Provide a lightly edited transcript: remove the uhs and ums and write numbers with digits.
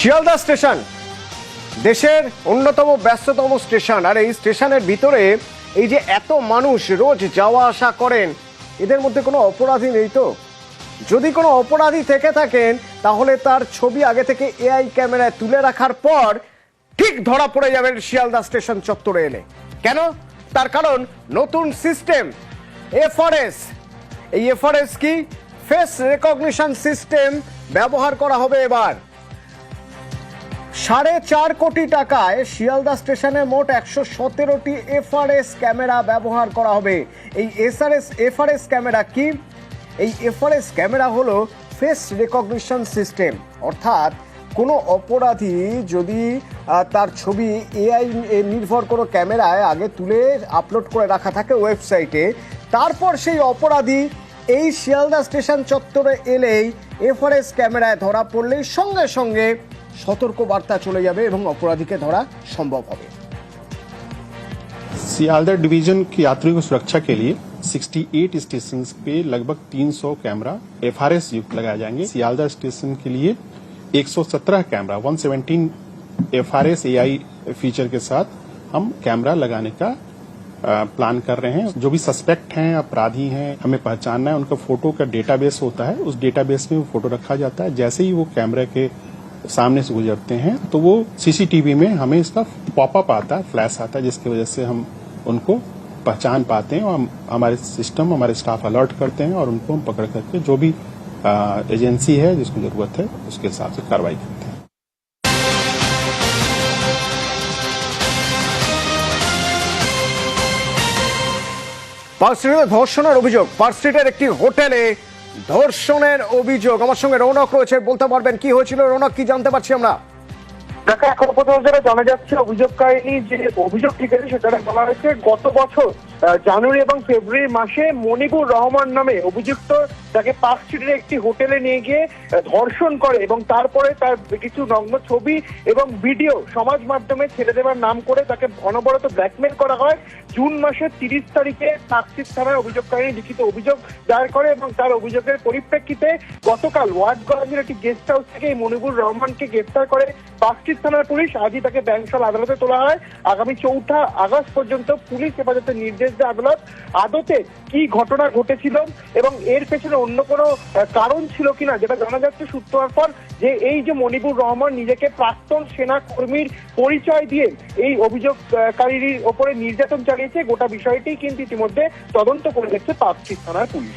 Sealdah station দেশের অন্যতম ব্যস্ততম স্টেশন, আর এই স্টেশনের ভিতরে এই যে এত মানুষ রোজ যাওয়া আসা করেন, এদের মধ্যে কোনো অপরাধী নেই তো? যদি কোনো অপরাধী থেকে থাকেন তাহলে তার ছবি আগে থেকে এআই ক্যামেরায় তুলে রাখার পর ঠিক ধরা পড়ে যাবেন শিয়ালদা স্টেশন চত্বরে এলে। কেন? তার কারণ নতুন সিস্টেম এফআরএস। এই এফআরএস কি? ফেস রেকগনিশন সিস্টেম ব্যবহার করা হবে এবার। 4.5 কোটি টাকায় শিয়ালদা স্টেশনে মোট 117টি এফআরএস ক্যামেরা ব্যবহার করা হবে। এই এফআরএস ক্যামেরা কি? এই এফআরএস ক্যামেরা হলো ফেস রেকগনিশন সিস্টেম, অর্থাৎ কোনো অপরাধী যদি তার ছবি এআই নির্ভর কোনো ক্যামেরায় আগে তুলে আপলোড করে রাখা থাকে ওয়েবসাইটে, তারপর সেই অপরাধী এই শিয়ালদা স্টেশন চত্বরে এলেই এফআরএস ক্যামেরায় ধরা পড়লেই সঙ্গে সঙ্গে সতর্ক বার্তা চলে যাবে এবং অপরাধীকে ধরা সম্ভব হবে। सियालदह डिवीजन की यात्रियों की सुरक्षा के लिए 68 स्टेशन पे लगभग 300 कैमरा एफआरएस युक्त लगाए जाएंगे। सियालदह स्टेशन के लिए 117 कैमरा 117 एफआरएस एआई फीचर के साथ हम कैमरा लगाने का प्लान कर रहे हैं। जो भी सस्पेक्ट हैं, अपराधी हैं, हमें पहचानना है, उनका फोटो का डेटाबेस होता है, उस डेटाबेस में वो फोटो रखा जाता है। जैसे ही वो कैमरे के सामने से गुजरते हैं तो वो सीसीटीवी में हमें इसका पॉपअप आता है, फ्लैश आता है, जिसकी वजह से हम उनको पहचान पाते हैं और हमारे सिस्टम, हमारे स्टाफ अलर्ट करते हैं और उनको हम पकड़ करके जो भी एजेंसी है जिसको जरूरत है उसके हिसाब से कार्रवाई करते हैं। পার্ক স্ট্রিটে ধর্ষণের অভিযোগ, পার্ক স্ট্রিটের একটি হোটেলে ধর্ষণের অভিযোগ। আমার সঙ্গে রৌনক রয়েছে, বলতে পারবেন কি হয়েছিল? রৌনক, কি জানতে পারছি আমরা? দেখো, এখন পর্যন্ত যেটা জানা যাচ্ছে, অভিযোগকারী যে অভিযোগ লিখেছে সেটা বলা হয়েছে গত বছর জানুয়ারি এবং ফেব্রুয়ারি মাসে মনিবুর রহমান নামে অভিযুক্ত তাকে পার্ক স্ট্রিটের একটি হোটেলে নিয়ে গিয়ে ধর্ষণ করে এবং তারপরে তার কিছু নগ্ন ছবি এবং ভিডিও সমাজ মাধ্যমে ছেড়ে দেওয়ার নাম করে তাকে অনবরত ব্ল্যাকমেল করা হয়। জুন মাসের 30 তারিখে পার্ক স্ট্রিট থানায় অভিযোগকারী লিখিত অভিযোগ দায়ের করে এবং তার অভিযোগের পরিপ্রেক্ষিতে গতকাল ওয়ার্ডগঞ্জের একটি গেস্ট হাউস থেকে এই মনিবুর রহমানকে গ্রেফতার করে পার্ক স্ট্রিট থানার পুলিশ। আজই তাকে ব্যাংশাল আদালতে তোলা হয়। আগামী 4 আগস্ট পর্যন্ত পুলিশ হেফাজতে নির্দেশ দেয় আদালত। আদতে কি ঘটনা ঘটেছিল এবং এর পেছনে অন্য কোনো কারণ ছিল কিনা, যেটা জানা যাচ্ছে সূত্র হওয়ার পর, যে এই যে মনিবুর রহমান নিজেকে প্রাক্তন সেনা কর্মীর পরিচয় দিয়ে এই অভিযোগকারীর ওপরে নির্যাতন চালিয়েছে, গোটা বিষয়টি কিন্তু ইতিমধ্যে তদন্ত করে দেখছে পার্ক স্ট্রিট থানার পুলিশ।